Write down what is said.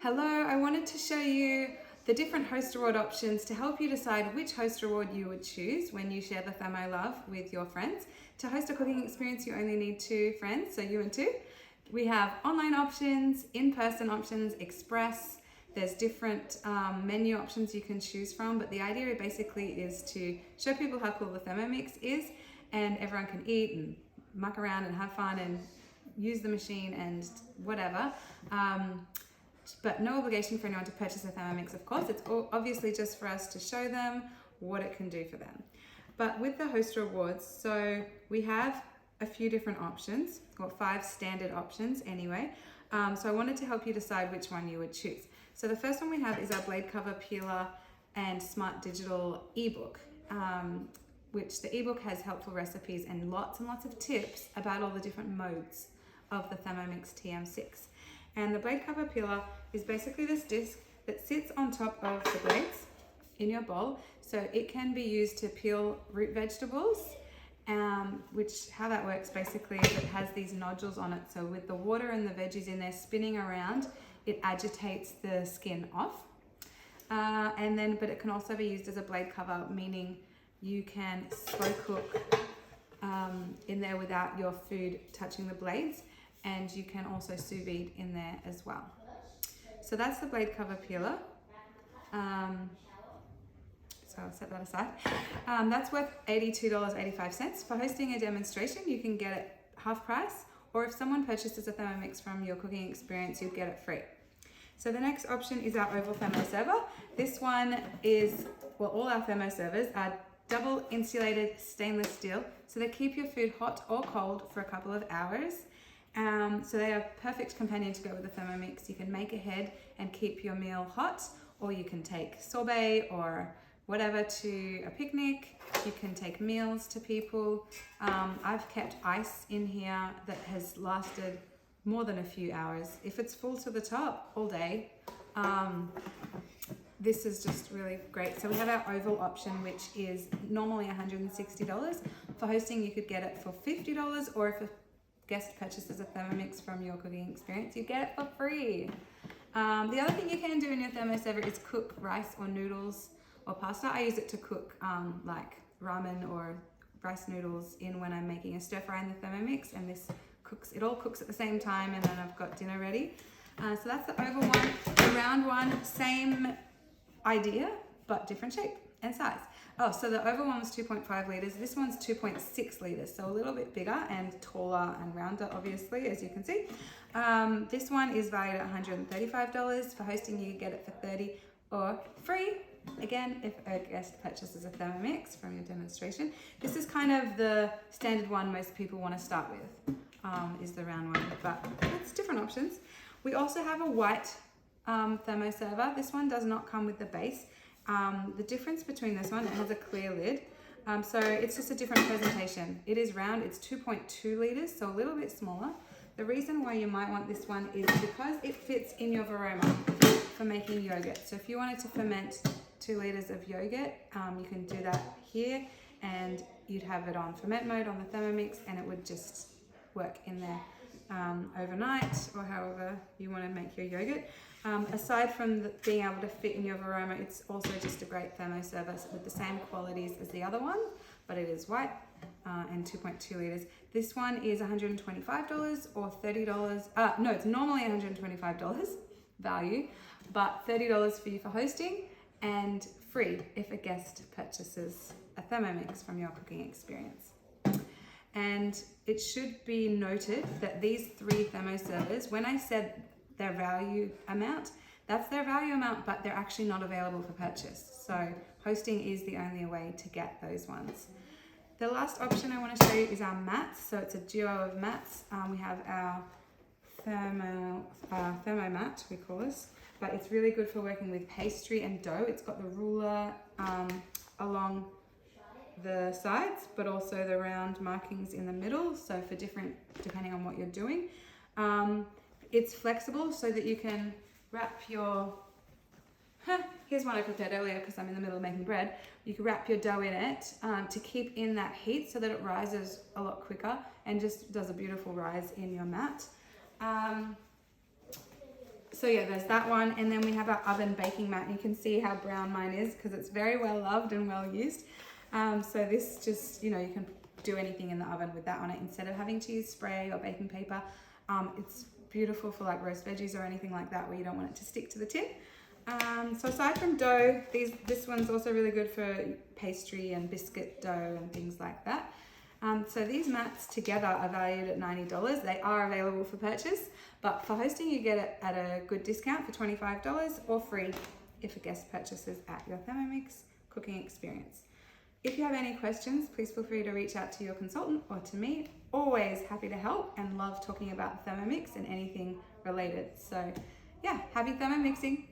Hello, I wanted to show you the different host reward options to help you decide which host reward you would choose when you share the Thermo Love with your friends. To host a cooking experience, you only need 2 friends, so you and 2. We have online options, in-person options, express. There's different menu options you can choose from, but the idea basically is to show people how cool the Thermomix is, and everyone can eat and muck around and have fun and use the machine and whatever. But no obligation for anyone to purchase a Thermomix, of course. It's obviously just for us to show them what it can do for them. But with the host rewards, so we have a few different options, or 5 standard options anyway. So I wanted to help you decide which one you would choose. So the first one we have is our blade cover peeler and smart digital ebook, which the ebook has helpful recipes and lots of tips about all the different modes of the Thermomix TM6. And the blade cover peeler is basically this disc that sits on top of the blades in your bowl. So it can be used to peel root vegetables, how that works basically is it has these nodules on it. So with the water and the veggies in there spinning around, it agitates the skin off. But it can also be used as a blade cover, meaning you can slow cook in there without your food touching the blades. And you can also sous vide in there as well. So that's the blade cover peeler. So I'll set that aside. That's worth $82.85. For hosting a demonstration, you can get it half price, or if someone purchases a Thermomix from your cooking experience, you'll get it free. So the next option is our oval thermo server. This one is, all our thermo servers are double insulated stainless steel, so they keep your food hot or cold for a couple of hours. So they are a perfect companion to go with the Thermomix. You can make ahead and keep your meal hot, or you can take sorbet or whatever to a picnic. You can take meals to people. I've kept ice in here that has lasted more than a few hours. If it's full to the top all day, this is just really great. So we have our oval option, which is normally $160. For hosting, you could get it for $50, or if a guest purchases a Thermomix from your cooking experience, you get it for free. The other thing you can do in your thermo server is cook rice or noodles or pasta. I use it to cook like ramen or rice noodles in when I'm making a stir fry in the Thermomix, and this cooks, it all cooks at the same time, and then I've got dinner ready. So that's the oval one. The round one, same idea, but different shape and size. Oh, so the oval one was 2.5 litres. This one's 2.6 litres, so a little bit bigger and taller and rounder, obviously, as you can see. This one is valued at $135. For hosting, you get it for $30 or free. Again, if a guest purchases a Thermomix from your demonstration. This is kind of the standard one most people want to start with, is the round one, but it's different options. We also have a white thermo server. This one does not come with the base. The difference between this one, it has a clear lid, so it's just a different presentation. It is round, it's 2.2 litres, so a little bit smaller. The reason why you might want this one is because it fits in your varoma for making yogurt. So if you wanted to ferment 2 litres of yogurt, you can do that here, and you'd have it on ferment mode on the Thermomix, and it would just work in there overnight, or however you want to make your yogurt. Aside from being able to fit in your varoma, it's also just a great thermo server with the same qualities as the other one, but it is white and 2.2 litres. This one is $125 or $30. No, it's normally $125 value, but $30 for you for hosting, and free if a guest purchases a Thermomix from your cooking experience. And it should be noted that these 3 thermo servers, when I said their value amount, that's their value amount, but they're actually not available for purchase. So hosting is the only way to get those ones. The last option I want to show you is our mats. So it's a duo of mats. We have our thermo mat, we call this, but it's really good for working with pastry and dough. It's got the ruler along the sides, but also the round markings in the middle, so for different, depending on what you're doing. It's flexible so that you can wrap your, here's one I prepared earlier because I'm in the middle of making bread. You can wrap your dough in it to keep in that heat so that it rises a lot quicker and just does a beautiful rise in your mat. So yeah, there's that one. And then we have our oven baking mat. You can see how brown mine is because it's very well loved and well used. So this just, you can do anything in the oven with that on it instead of having to use spray or baking paper. It's beautiful for like roast veggies or anything like that where you don't want it to stick to the tin. So aside from dough, this one's also really good for pastry and biscuit dough and things like that. So these mats together are valued at $90. They are available for purchase, but for hosting you get it at a good discount for $25 or free if a guest purchases at your Thermomix cooking experience. If you have any questions, please feel free to reach out to your consultant or to me. Always happy to help and love talking about Thermomix and anything related. So yeah, happy Thermomixing.